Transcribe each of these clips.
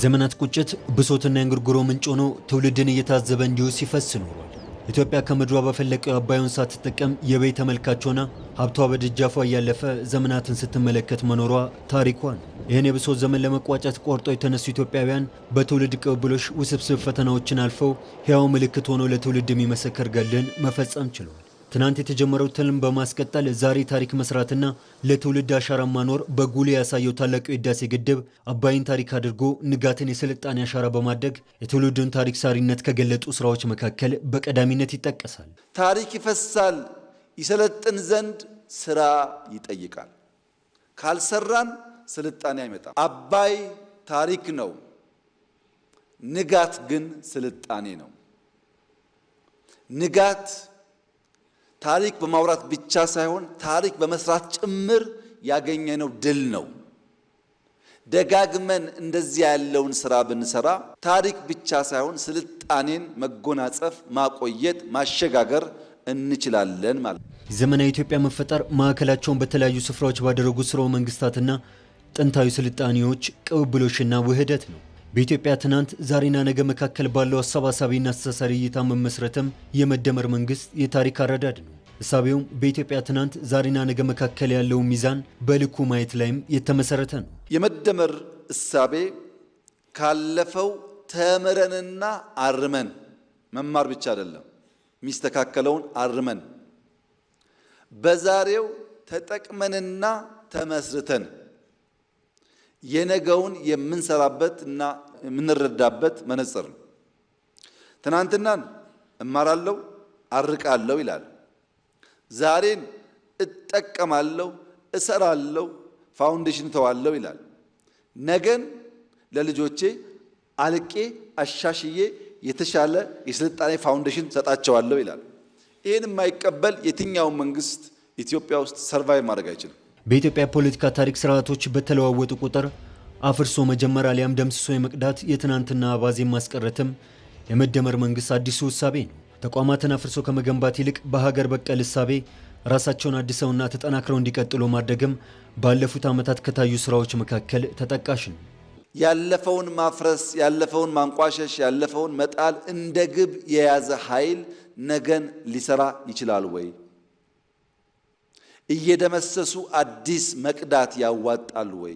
ዘመናት ቁጭት ብሶትና እንግርግሮ ምንጭ ሆኖ ትውልድን እየታዘበ እንዲሁ ሲፈስ ኖሯል። ኢትዮጵያ ከምድሯ በፈለቀው አባዩን ሳትጠቀም የበይ ተመልካች ሆና ሀብቷ በደጃፏ እያለፈ ዘመናትን ስትመለከት መኖሯ ታሪኳ ነው። ይህን የብሶት ዘመን ለመቋጨት ቆርጠው የተነሱ ኢትዮጵያውያን በትውልድ ቅብብሎሽ ውስብስብ ፈተናዎችን አልፈው ሕያው ምልክት ሆኖ ለትውልድ የሚመሰክር ገድልን መፈጸም ችለዋል። ትናንት የተጀመረው ትልም በማስቀጠል ዛሬ ታሪክ መስራትና ለትውልድ አሻራ ማኖር በጉልህ ያሳየው ታላቁ የህዳሴ ግድብ አባይን ታሪክ አድርጎ ንጋትን የስልጣኔ አሻራ በማድረግ የትውልዱን ታሪክ ሳሪነት ከገለጡ ስራዎች መካከል በቀዳሚነት ይጠቀሳል። ታሪክ ይፈሳል፣ ይሰለጥን ዘንድ ስራ ይጠይቃል። ካልሰራን ስልጣኔ አይመጣም። አባይ ታሪክ ነው፣ ንጋት ግን ስልጣኔ ነው። ንጋት ታሪክ በማውራት ብቻ ሳይሆን ታሪክ በመስራት ጭምር ያገኘነው ድል ነው። ደጋግመን እንደዚህ ያለውን ስራ ብንሰራ ታሪክ ብቻ ሳይሆን ስልጣኔን መጎናጸፍ፣ ማቆየት፣ ማሸጋገር እንችላለን ማለት ነው። ዘመናዊ ኢትዮጵያ መፈጠር ማዕከላቸውን በተለያዩ ስፍራዎች ባደረጉ ስርወ መንግስታትና ጥንታዊ ስልጣኔዎች ቅብብሎሽና ውህደት ነው። በኢትዮጵያ ትናንት ዛሬና ነገ መካከል ባለው አሰባሳቢና አስተሳሳሪ እይታ መመስረትም የመደመር መንግስት የታሪክ አረዳድ ነው። እሳቤውም በኢትዮጵያ ትናንት ዛሬና ነገ መካከል ያለው ሚዛን በልኩ ማየት ላይም የተመሰረተ ነው። የመደመር እሳቤ ካለፈው ተምረንና አርመን መማር ብቻ አይደለም፣ ሚስተካከለውን አርመን በዛሬው ተጠቅመንና ተመስርተን የነገውን የምንሰራበት እና የምንረዳበት መነጽር ነው። ትናንትናን እማራለሁ፣ አርቃለሁ ይላል። ዛሬን እጠቀማለሁ፣ እሰራለሁ፣ ፋውንዴሽን ተዋለሁ ይላል። ነገን ለልጆቼ አልቄ አሻሽዬ የተሻለ የስልጣኔ ፋውንዴሽን ሰጣቸዋለሁ ይላል። ይህን የማይቀበል የትኛውን መንግስት ኢትዮጵያ ውስጥ ሰርቫይቭ ማድረግ አይችልም። በኢትዮጵያ ፖለቲካ ታሪክ ስርዓቶች በተለዋወጡ ቁጥር አፍርሶ መጀመር አሊያም ደምስሶ የመቅዳት የትናንትና አባዜ ማስቀረትም የመደመር መንግስት አዲሱ እሳቤ ነው። ተቋማትን አፍርሶ ከመገንባት ይልቅ በሀገር በቀል እሳቤ ራሳቸውን አድሰውና ተጠናክረው እንዲቀጥሉ ማድረግም ባለፉት ዓመታት ከታዩ ስራዎች መካከል ተጠቃሽ ነው። ያለፈውን ማፍረስ፣ ያለፈውን ማንቋሸሽ፣ ያለፈውን መጣል እንደ ግብ የያዘ ኃይል ነገን ሊሰራ ይችላል ወይ? እየደመሰሱ አዲስ መቅዳት ያዋጣል ወይ?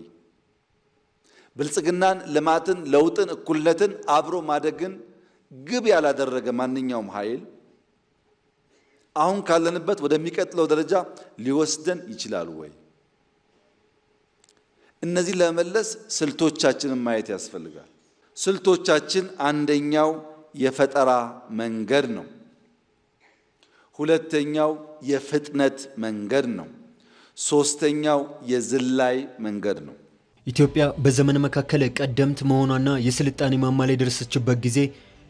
ብልጽግናን፣ ልማትን፣ ለውጥን፣ እኩልነትን፣ አብሮ ማደግን ግብ ያላደረገ ማንኛውም ኃይል አሁን ካለንበት ወደሚቀጥለው ደረጃ ሊወስደን ይችላል ወይ? እነዚህ ለመመለስ ስልቶቻችንን ማየት ያስፈልጋል። ስልቶቻችን አንደኛው የፈጠራ መንገድ ነው። ሁለተኛው የፍጥነት መንገድ ነው። ሶስተኛው የዝላይ መንገድ ነው። ኢትዮጵያ በዘመን መካከል ቀደምት መሆኗና የስልጣኔ ማማ ላይ ደረሰችበት ጊዜ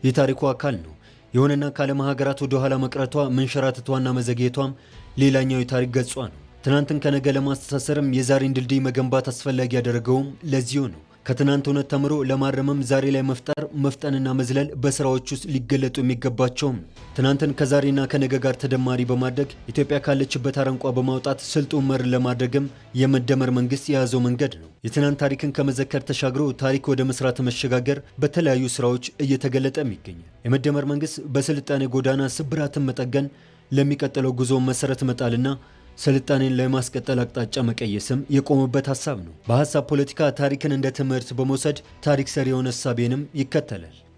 የታሪኩ አካል ነው። የሆነና ከዓለም ሀገራት ወደ ኋላ መቅረቷ፣ መንሸራተቷና መዘግየቷም ሌላኛው የታሪክ ገጿ ነው። ትናንትን ከነገ ለማስተሳሰርም የዛሬን ድልድይ መገንባት አስፈላጊ ያደረገውም ለዚሁ ነው። ከትናንት እውነት ተምሮ ለማረምም ዛሬ ላይ መፍጠር፣ መፍጠንና መዝለል በስራዎች ውስጥ ሊገለጡ የሚገባቸውም ትናንትን ከዛሬና ከነገ ጋር ተደማሪ በማድረግ ኢትዮጵያ ካለችበት አረንቋ በማውጣት ስልጡን መር ለማድረግም የመደመር መንግስት የያዘው መንገድ ነው። የትናንት ታሪክን ከመዘከር ተሻግሮ ታሪክ ወደ መስራት መሸጋገር በተለያዩ ስራዎች እየተገለጠ የሚገኛል። የመደመር መንግስት በስልጣኔ ጎዳና ስብራትን መጠገን፣ ለሚቀጥለው ጉዞ መሰረት መጣልና ስልጣኔን ለማስቀጠል አቅጣጫ መቀየስም የቆመበት ሐሳብ ነው። በሐሳብ ፖለቲካ ታሪክን እንደ ትምህርት በመውሰድ ታሪክ ሰሪ የሆነ ሐሳቤንም ይከተላል።